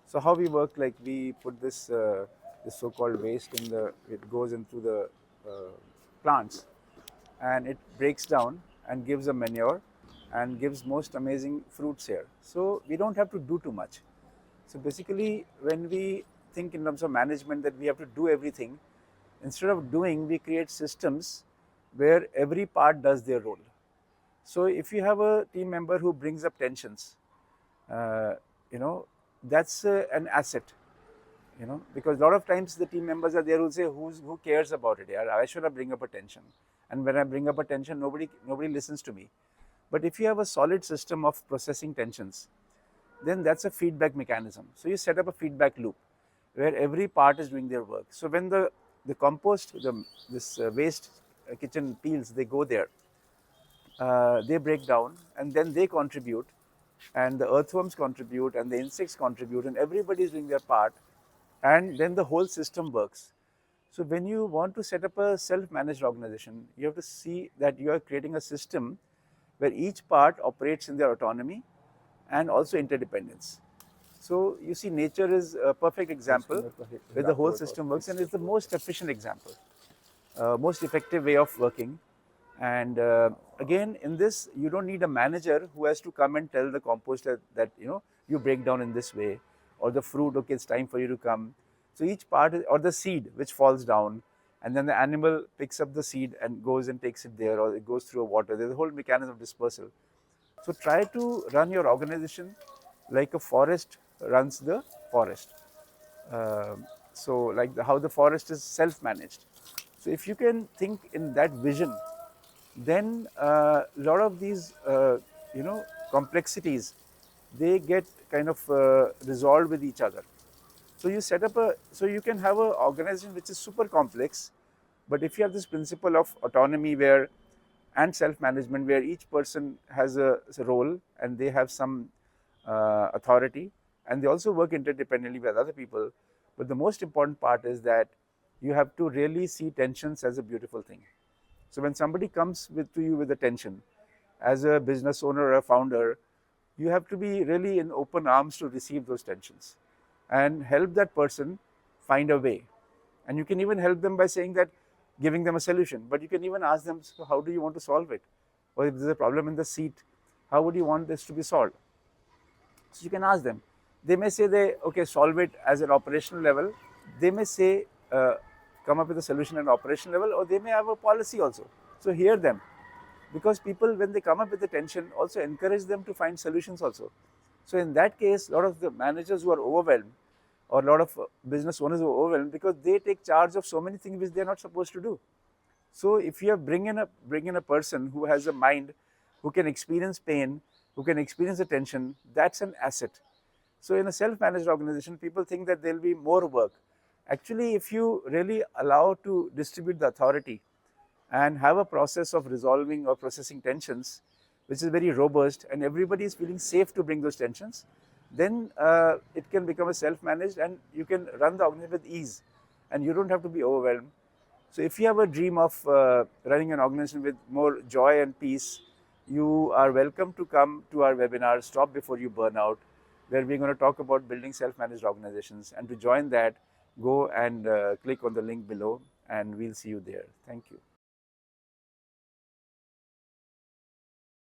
So how we work, like we put this so-called waste in it goes into the plants, and it breaks down and gives a manure and gives most amazing fruits here. So we don't have to do too much. So basically, when we think in terms of management that we have to do everything, instead of doing, we create systems where every part does their role. So if you have a team member who brings up tensions, uh, you know, that's an asset, because a lot of times the team members are there who say, who cares about it? Yeah, I should have bring up a tension, and when I bring up a tension, nobody listens to me. But if you have a solid system of processing tensions, then that's a feedback mechanism. So you set up a feedback loop where every part is doing their work. So when the compost, this waste kitchen peels, they go there, they break down, and then they contribute, and the earthworms contribute, and the insects contribute, and everybody is doing their part, and then the whole system works. So when you want to set up a self-managed organization, you have to see that you are creating a system where each part operates in their autonomy and also interdependence. So you see, nature is a perfect example where the whole system works, and it's the most efficient example, most effective way of working. And again, in this, you don't need a manager who has to come and tell the composter that you break down in this way, or the fruit, okay, it's time for you to come. So each part or the seed which falls down, and then the animal picks up the seed and goes and takes it there, or it goes through water. There's a whole mechanism of dispersal. So try to run your organization like a forest runs the forest. So like how the forest is self-managed. So if you can think in that vision, then a lot of these complexities, they get kind of resolved with each other. So you set up so you can have an organization which is super complex, but if you have this principle of autonomy where and self-management, where each person has a role and they have some authority, and they also work interdependently with other people. But the most important part is that you have to really see tensions as a beautiful thing. So when somebody comes to you with a tension, as a business owner or a founder, you have to be really in open arms to receive those tensions and help that person find a way. And you can even help them by saying that, giving them a solution. But you can even ask them, so how do you want to solve it? Or if there's a problem in the seat, how would you want this to be solved? So you can ask them. They may say okay, solve it as an operational level. They may say, come up with a solution at an operational level, or they may have a policy also. So hear them, because people, when they come up with the tension, also encourage them to find solutions also. So in that case, a lot of the managers who are overwhelmed, or a lot of business owners who are overwhelmed, because they take charge of so many things which they are not supposed to do. So if you bring in a person who has a mind, who can experience pain, who can experience the tension, that's an asset. So in a self-managed organization, people think that there'll be more work. Actually, if you really allow to distribute the authority and have a process of resolving or processing tensions, which is very robust, and everybody is feeling safe to bring those tensions, then it can become a self-managed, and you can run the organization with ease, and you don't have to be overwhelmed. So if you have a dream of running an organization with more joy and peace, you are welcome to come to our webinar, Stop Before You Burn Out, where we're going to talk about building self-managed organizations. And to join that, go and click on the link below, and we'll see you there. Thank you.